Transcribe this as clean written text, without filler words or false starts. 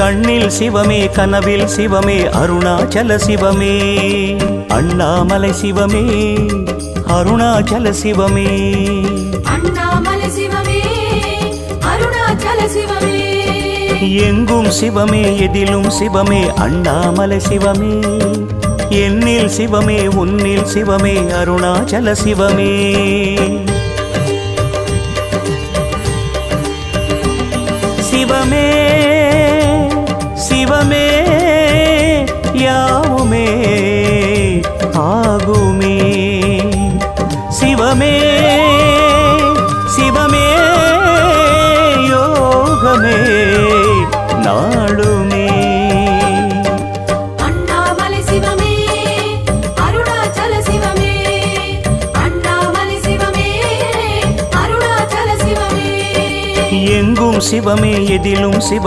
கண்ணில் சிவமே கனவில் சிவமே அருணாச்சல சிவமே அண்ணாமலை சிவமே அருணாச்சல சிவமே அண்ணாமலை சிவமே அருணாச்சல சிவமே எங்கும் சிவமே எதிலும் சிவமே அண்ணாமலை சிவமே என்னில் சிவமே உன்னில் சிவமே அருணாச்சல சிவமே சிவமே சிவமே யாவுமே ஆகுமே சிவமே சிவமே யோகமே நாளுமே அண்ணாமலை சிவமே அருணாச்சல சிவமே அண்ணாமலை சிவமே அருணாச்சல சிவமே எங்கும் சிவமே எதிலும் சிவ